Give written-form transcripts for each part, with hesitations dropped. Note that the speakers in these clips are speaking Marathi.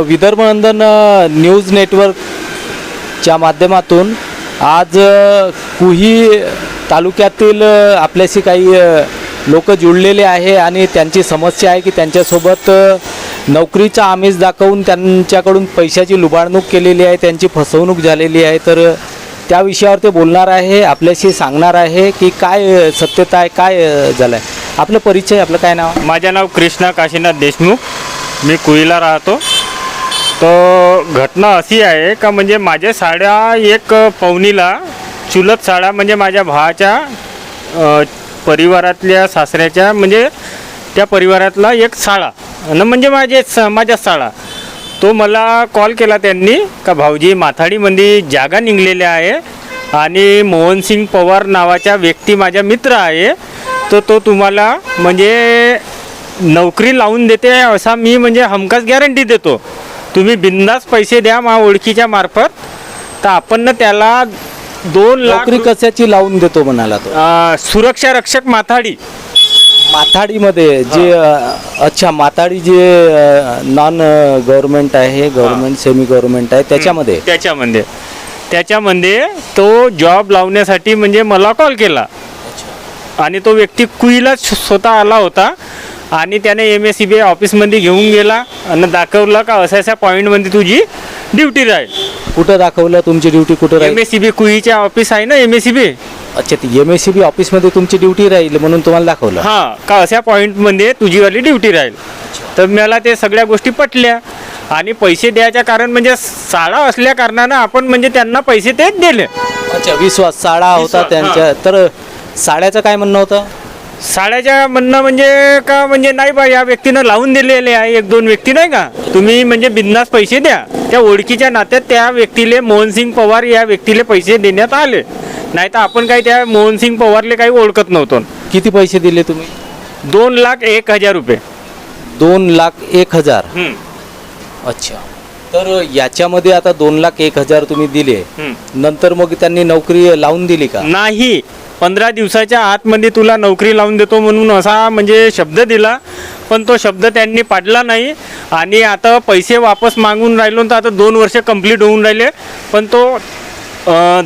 विदर्भनंदन न्यूज नेटवर्कच्या माध्यमातून आज कुही तालुक्यातील आपल्याशी काही लोक जुळलेले आहे आणि त्यांची समस्या आहे की त्यांच्यासोबत नोकरीचा आमिष दाखवून त्यांच्याकडून पैशाची लुबाडणूक केलेली आहे, त्यांची फसवणूक झालेली आहे. तर त्या विषयावर ते बोलणार आहे, आपल्याशी सांगणार आहे की काय सत्यता आहे, काय झालं आहे. आपलं परिचय, आपलं काय नाव? माझं नाव कृष्णा काशीनाथ देशमुख, मी कुईला राहतो. तो घटना अशी आहे का म्हणजे माझ्या साड्या एक पवनीला चुलत साड्या म्हणजे माझ्या भावाच्या परिवारातल्या सासऱ्याच्या म्हणजे त्या परिवारातला एक साडा आणि म्हणजे माझ्या साडा तो मला कॉल केला त्यांनी का भाऊजी माथाडीमध्ये जागा निघलेल्या आहे आणि मोहनसिंग पवार नावाचा व्यक्ती माझा मित्र आहे, तर तो तुम्हाला म्हणजे नोकरी लावून देते असा मी म्हणजे हमखास गॅरंटी देतो. तुम्ही बिंदास पैसे द्या मा ओळखीच्या मार्फत. तर आपण ना त्याला 2 लाख नोकरी कशाची लावून देतो म्हणाला तो? सुरक्षा रक्षक माथाडीमध्ये जे अच्छा माथाडी जे नॉन गव्हर्नमेंट आहे, गव्हर्नमेंट सेमी गव्हर्नमेंट आहे त्याच्यामध्ये तो जॉब लावण्यासाठी म्हणजे मला कॉल केला आणि तो व्यक्ती कुईला स्वतः आला होता आणि त्याने MSCB ऑफिसमध्ये घेऊन गेला आणि दाखवलं का अशा पॉईंटमध्ये तुझी ड्युटी राहील. कुठं दाखवलं तुमची ड्युटी कुठं राहील? MSCB कुईच्या ऑफिस आहे ना MSCB. अच्छा, ती MSCB ऑफिसमध्ये तुमची ड्युटी राहील म्हणून तुम्हाला दाखवलं? हां, का अशा पॉईंटमध्ये तुझीवाली ड्युटी राहील. तर मला ते सगळ्या गोष्टी पटल्या आणि पैसे द्यायच्या कारण म्हणजे साडा असल्या कारणानं आपण म्हणजे त्यांना पैसे ते दिले. अच्छा, विश्वास साडा होता त्यांच्या. तर साड्याचं काय म्हणणं होतं? साड्याच्या म्हणणं म्हणजे का म्हणजे नाही बा या व्यक्तीनं लावून दिलेले आहे, 1-2 व्यक्ती नाही का, तुम्ही म्हणजे बिंदास पैसे द्या. त्या ओळखीच्या नात्यात त्या व्यक्तीले मोहनसिंग पवार या व्यक्तीले पैसे देण्यात आले. नाही तर आपण काही त्या मोहनसिंग पवारले काही ओळखत नव्हतो. किती पैसे दिले तुम्ही? 2,01,000 रुपये. 2,01,000. अच्छा, तर याच्यामध्ये आता 2,01,000 तुम्ही दिले, नंतर मग त्यांनी नोकरी लावून दिली का? नाही, 15 दिवसाच्या आतमध्ये तुला नोकरी लावून देतो म्हणून असा म्हणजे शब्द दिला, पण तो शब्द त्यांनी पाडला नाही आणि आता पैसे वापस मागून राहिलो. तर आता 2 वर्ष कंप्लीट होऊन राहिले, पण तो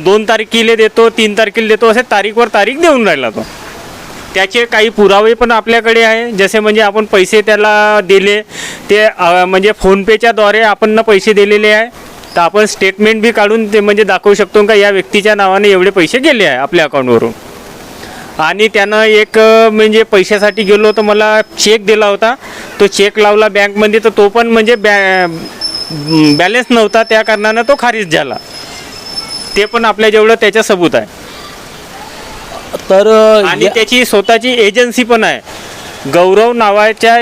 2 तारखेला देतो, 3 तारखेला देतो, असे तारीखवर तारीख देऊन राहिला. तो त्याचे काही पुरावे पण आपल्याकडे आहे, जसे म्हणजे आपण पैसे त्याला दिले ते म्हणजे फोनपेच्या द्वारे आपण ना पैसे दिलेले आहे. तर आपण स्टेटमेंट बी काढून ते म्हणजे दाखवू शकतो का या व्यक्तीच्या नावाने एवढे पैसे गेले आहे आपल्या अकाउंटवरून. आणि त्यानं एक म्हणजे पैशासाठी गेलो तर मला चेक दिला होता, तो चेक लावला बँकमध्ये, तर तो पण म्हणजे बॅलन्स नव्हता, त्या कारणानं तो खारिज झाला. ते पण आपल्या जेवढं त्याचा सबूत आहे. तर आणि त्याची स्वतःची एजन्सी पण आहे, गौरव नावाच्या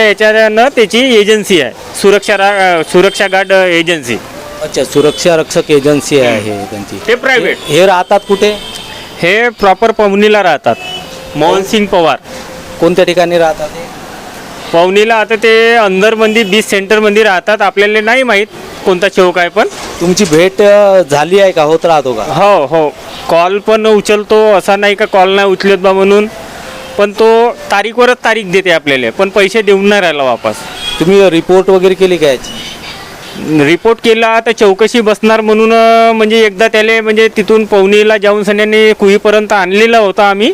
याच्यानं त्याची एजन्सी आहे, सुरक्षा गार्ड एजन्सी. अच्छा, सुरक्षा रक्षक एजन्सी आहे त्यांची. ते प्रायव्हेट. हे राहतात कुठे? हे प्रॉपर पवनीला राहतात. मोहनसिंग पवार. कोणत्या ठिकाणी राहतात? पवनीला आता ते अंदरमध्ये बीच सेंटरमध्ये राहतात. आपल्याला नाही माहीत कोणता चौक आहे. पण तुमची भेट झाली आहे का? होत राहतो का? हो, कॉल पण उचलतो, असा नाही का कॉल नाही उचलत बा म्हणून, पण तो तारीखवरच तारीख देते आपल्याला, पण पैसे देऊन नाही राहिला वापस. तुम्ही रिपोर्ट वगैरे केली का याची? रिपोर्ट केला तर चौकशी बसणार म्हणून म्हणजे एकदा त्याला म्हणजे तिथून पवनीला जाऊन सन्याने कुईपर्यंत आणलेला होता आम्ही.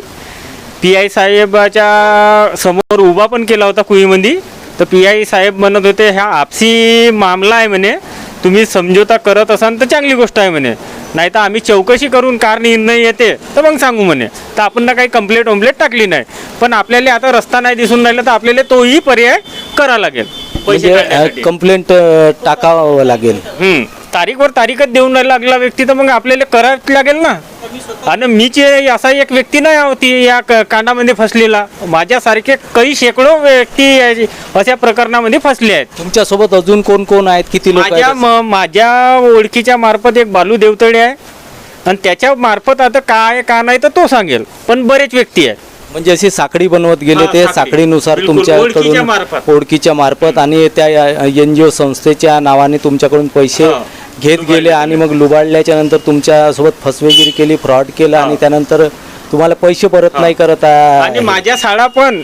PI साहेबाच्या समोर उभा पण केला होता कुईमध्ये. तर PI साहेब म्हणत होते हा आपसी मामला आहे म्हणे, तुम्ही समझोता करत असाल तर चांगली गोष्ट आहे म्हणे, नाही तर आम्ही चौकशी करून कार निर्णय येते तर मग सांगू म्हणे. तर आपण ना काही कंप्लेंट टाकली नाही, पण आपल्याला आता रस्ता नाही दिसून राहिला तर आपल्याला तोही पर्याय करावा लागेल. म्हणजे कंप्लेंट टाकावं लागेल. तारीखवर तारीखच देऊन लागला व्यक्ती, तर मग आपल्याला करावंच लागेल ना. आणि मीच असा एक व्यक्ती नाही होती या कांडामध्ये फसलेला, माझ्यासारखे काही शेकडो व्यक्ती अशा प्रकरणामध्ये फसले आहेत. तुमच्यासोबत अजून कोण कोण आहेत? किती लोक आहेत? माझ्या ओळखीच्या मार्फत एक बालू देवतळे आहे आणि त्याच्या मार्फत आता काय का नाही तर तो सांगेल, पण बरेच व्यक्ती आहेत. म्हणजे अशी साखळी बनवत गेले ते साखळीनुसार तुमच्याकडून ओळखीच्या मार्फत आणि त्या NGO संस्थेच्या नावाने तुमच्याकडून पैसे घेत गेले आणि मग लुबाडल्याच्या नंतर तुमच्यासोबत फसवेगिरी केली, फ्रॉड केला आणि त्यानंतर तुम्हाला पैसे परत नाही करत. आणि माझ्या साडा पण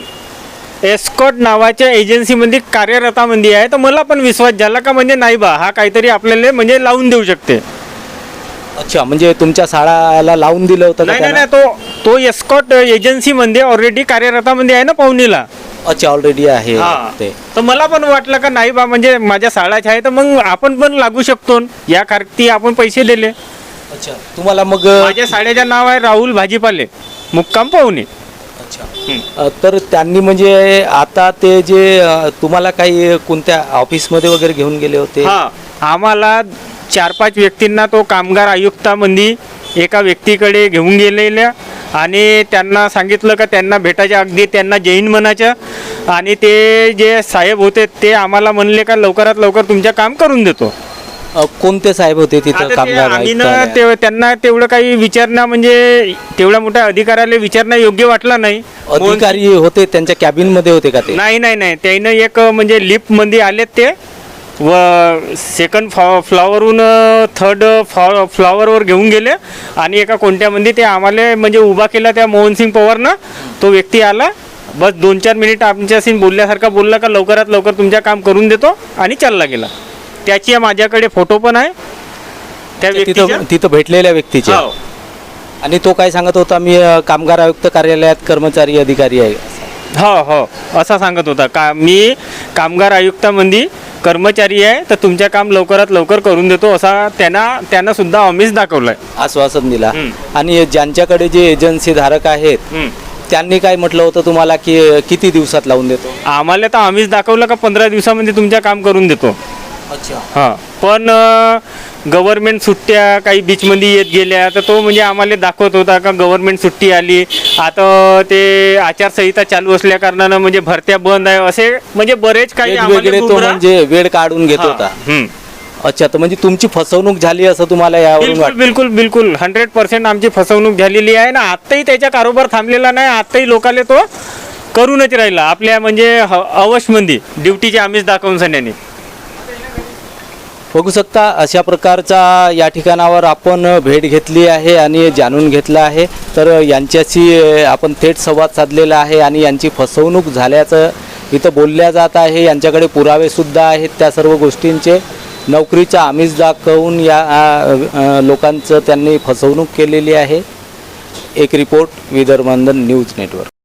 एस्कॉट नावाच्या एजन्सीमध्ये कार्यरतामध्ये आहे. तर मला पण विश्वास झाला का म्हणजे नाही बा हा काहीतरी आपल्याला म्हणजे लावून देऊ शकते. अच्छा, म्हणजे तुमच्या शाळाला लावून दिलं होतं का नाही नाही त्यानं? नाही, तो एस्कॉट एजन्सीमध्ये ऑलरेडी कार्यरतामध्ये आहे ना पाहुणीला. अच्छा, ऑलरेडी आहे हा. ते. तर मला पण वाटलं का नाही बा म्हणजे माझ्या शाळाची आहे तर मग आपण पण लागू शकतो. या कारती आपण पैसे दिले. अच्छा, तुम्हाला मग माझ्या शाळेचं नाव आहे राहुल भाजीपाले, मुक्काम पाहुणे. अच्छा, तर त्यांनी म्हणजे आता ते जे तुम्हाला काही कोणत्या ऑफिसमध्ये वगैरे घेऊन गेले होते? हा, आम्हाला 4-5 व्यक्तींना तो कामगार आयुक्तामध्ये एका व्यक्तीकडे घेऊन गेलेल्या आणि त्यांना सांगितलं का त्यांना भेटायच्या, अगदी त्यांना जैन म्हणायचं. आणि ते जे साहेब होते ते आम्हाला म्हणले का लवकरात लवकर तुमचं काम करून देतो. कोणते साहेब होते तिथं आता ते कामगार आम्ही ना आयुक्तालयात? त्यांना तेवढं काही विचारणं म्हणजे तेवढ्या मोठ्या अधिकाऱ्याला विचारणं योग्य वाटलं नाही. अधिकारी होते त्यांच्या कॅबिन मध्ये होते का ते? नाही नाही नाही, त्यानं एक म्हणजे लिफ्टमध्ये आलेत ते व सेकंड फ्लॉवरहून थर्ड फ्लॉवरवर घेऊन गेले आणि एका कोणत्यामध्ये ते आम्हाला म्हणजे उभा केला त्या मोहनसिंग पवारनं. तो व्यक्ती आला, बस 2-4 मिनिट आमच्याशी बोलल्यासारखा बोलला का लवकरात लवकर तुमचं काम करून देतो आणि चालला गेला. त्याची माझ्याकडे फोटो पण आहे त्या व्यक्तीचा. तिथं भेटलेल्या व्यक्तीचे. हो. आणि तो काय सांगत होता, मी कामगार आयुक्त कार्यालयात कर्मचारी अधिकारी आहे? हो हो, असा सांगत होता का मी कामगार आयुक्तामध्ये कर्मचारी आहे तर तुमचं काम लवकरात लवकर करून देतो, असा त्यांना सुद्धा आमिष दाखवलाय, आश्वासन दिला. हं. आणि ज्यांच्याकडे जे एजन्सी धारक आहेत त्यांनी काय म्हटलं होतं तुम्हाला की किती दिवसात लावून देतो? आम्हाला तर आमिष दाखवलं का 15 दिवसामध्ये तुमचं काम करून देतो. अच्छा. हां, पण गव्हर्नमेंट सुट्ट्या काही बीचमध्ये येत गेल्या तर तो म्हणजे आम्हाला दाखवत होता का गव्हर्नमेंट सुट्टी आली, आता ते आचारसंहिता चालू असल्या कारणानं म्हणजे भरत्या बंद आहे, असे म्हणजे बरेच काही वेगवेगळे तो म्हणजे वेळ काढून घेत होता. अच्छा, तर म्हणजे तुमची फसवणूक झाली असं तुम्हाला यावरून बिलकुल वाटतं? बिलकुल बिलकुल 100% आमची फसवणूक झालेली आहे ना. आत्ताही त्याचा कारोबार थांबलेला नाही, आत्ताही लोकांना तो करूनच राहिला आपल्या म्हणजे अवशमध्ये ड्युटीचे आमिष दाखवून सण्याने. बघू शकता अशा प्रकारचा या ठिकाणावर आपण भेट घेतली आहे आणि जाणून घेतलं आहे. तर यांच्याशी आपण थेट संवाद साधलेला आहे आणि यांची फसवणूक झाल्याचं इथं बोलल्या जात आहे. यांच्याकडे पुरावेसुद्धा आहेत त्या सर्व गोष्टींचे. नोकरीचा आमिष दाखवून या लोकांचं त्यांनी फसवणूक केलेली आहे. एक रिपोर्ट, विदर्भ न्यूज नेटवर्क.